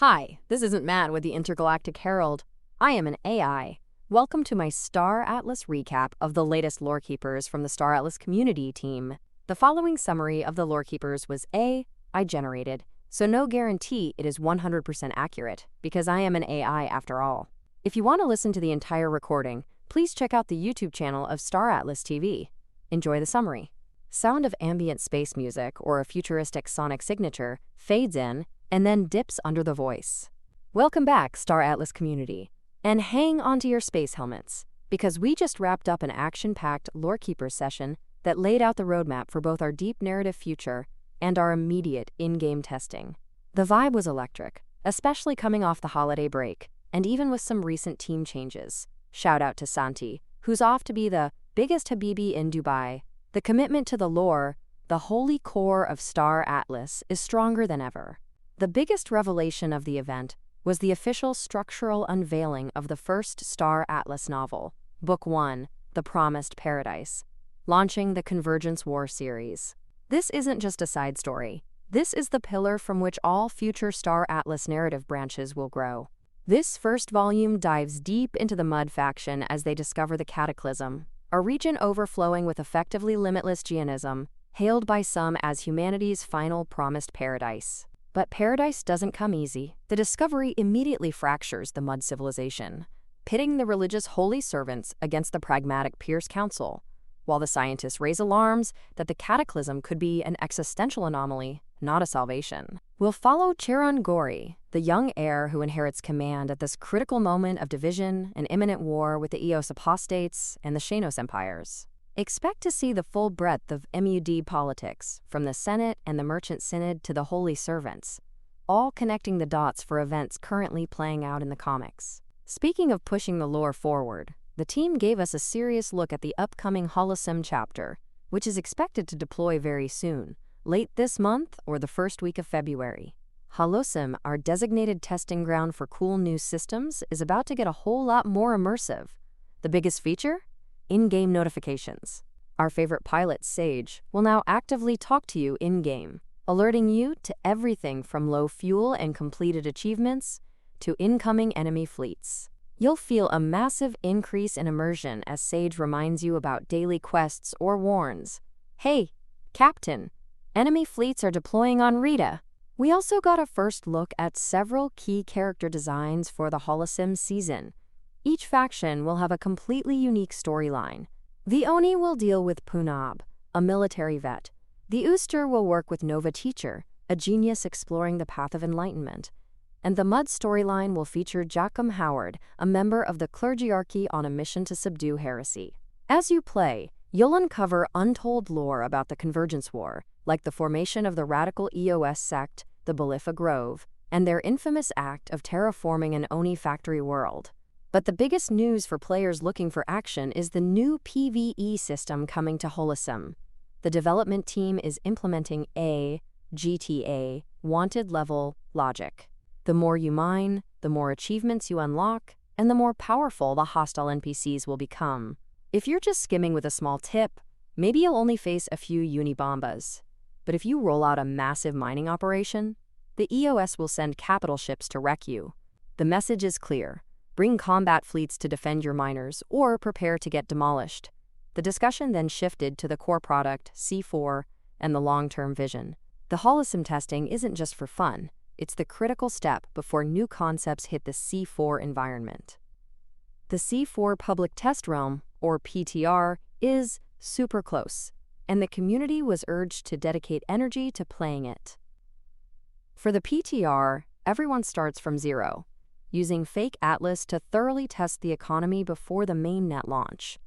Hi, this isn't Matt with the Intergalactic Herald. I am an AI. Welcome to my Star Atlas recap of the latest lore keepers from the Star Atlas community team. The following summary of the lore keepers was I generated, so no guarantee it is 100% accurate, because I am an AI after all. If you want to listen to the entire recording, please check out the YouTube channel of Star Atlas TV. Enjoy the summary. Sound of ambient space music or a futuristic sonic signature fades in and then dips under the voice. Welcome back, Star Atlas community, and hang onto your space helmets, because we just wrapped up an action-packed Lore Keepers session that laid out the roadmap for both our deep narrative future and our immediate in-game testing. The vibe was electric, especially coming off the holiday break, and even with some recent team changes. Shout out to Santi, who's off to be the biggest Habibi in Dubai. The commitment to the lore, the holy core of Star Atlas, is stronger than ever. The biggest revelation of the event was the official structural unveiling of the first Star Atlas novel, Book 1, The Promised Paradise, launching the Convergence War series. This isn't just a side story. This is the pillar from which all future Star Atlas narrative branches will grow. This first volume dives deep into the Mud faction as they discover the Cataclysm, a region overflowing with effectively limitless geonism, hailed by some as humanity's final promised paradise. But paradise doesn't come easy. The discovery immediately fractures the Mud civilization, pitting the religious holy servants against the pragmatic Pierce Council, while the scientists raise alarms that the Cataclysm could be an existential anomaly, not a salvation. We'll follow Chiron Gori, the young heir who inherits command at this critical moment of division and imminent war with the Eos apostates and the Xenos empires. Expect to see the full breadth of MUD politics, from the Senate and the Merchant Synod to the Holy Servants, all connecting the dots for events currently playing out in the comics. Speaking of pushing the lore forward, the team gave us a serious look at the upcoming Holosim chapter, which is expected to deploy very soon, late this month or the first week of February. Holosim, our designated testing ground for cool new systems, is about to get a whole lot more immersive. The biggest feature? In-game notifications. Our favorite pilot, Sage, will now actively talk to you in-game, alerting you to everything from low fuel and completed achievements to incoming enemy fleets. You'll feel a massive increase in immersion as Sage reminds you about daily quests or warns. Hey, Captain, enemy fleets are deploying on Rita. We also got a first look at several key character designs for the Holosim season. Each faction will have a completely unique storyline. The Oni will deal with Punab, a military vet. The Ooster will work with Nova Teacher, a genius exploring the path of enlightenment. And the Mud storyline will feature Jackham Howard, a member of the clergyarchy on a mission to subdue heresy. As you play, you'll uncover untold lore about the Convergence War, like the formation of the radical EOS sect, the Belifa Grove, and their infamous act of terraforming an Oni factory world. But the biggest news for players looking for action is the new PvE system coming to Holosim. The development team is implementing GTA, wanted level logic. The more you mine, the more achievements you unlock, and the more powerful the hostile NPCs will become. If you're just skimming with a small tip, maybe you'll only face a few Unibombas. But if you roll out a massive mining operation, the EOS will send capital ships to wreck you. The message is clear. Bring combat fleets to defend your miners, or prepare to get demolished. The discussion then shifted to the core product, C4, and the long-term vision. The Holosim testing isn't just for fun. It's the critical step before new concepts hit the C4 environment. The C4 Public Test Realm, or PTR, is super close, and the community was urged to dedicate energy to playing it. For the PTR, everyone starts from zero, using fake Atlas to thoroughly test the economy before the mainnet launch.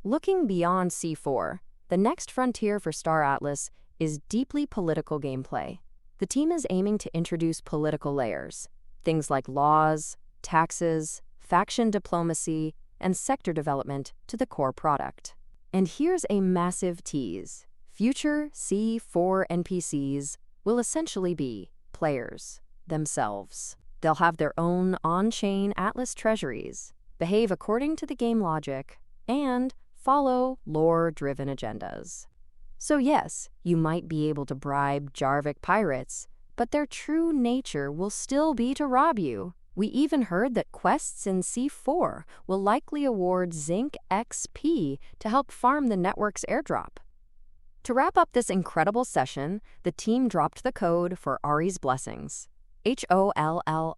Looking beyond C4, the next frontier for Star Atlas is deeply political gameplay. The team is aiming to introduce political layers, things like laws, taxes, faction diplomacy, and sector development to the core product. And here's a massive tease. Future C4 NPCs will essentially be players themselves. They'll have their own on-chain Atlas treasuries, behave according to the game logic, and follow lore-driven agendas. So yes, you might be able to bribe Jarvik pirates, but their true nature will still be to rob you. We even heard that quests in C4 will likely award Zinc XP to help farm the network's airdrop. To wrap up this incredible session, the team dropped the code for Ari's Blessings. HOLLONOT.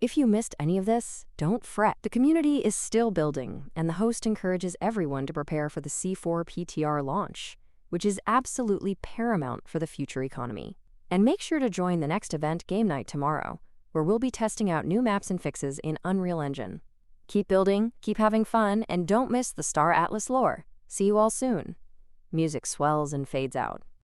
If you missed any of this, don't fret. The community is still building, and the host encourages everyone to prepare for the C4 PTR launch, which is absolutely paramount for the future economy. And make sure to join the next event game night tomorrow, where we'll be testing out new maps and fixes in Unreal Engine. Keep building, keep having fun, and don't miss the Star Atlas lore. See you all soon. Music swells and fades out.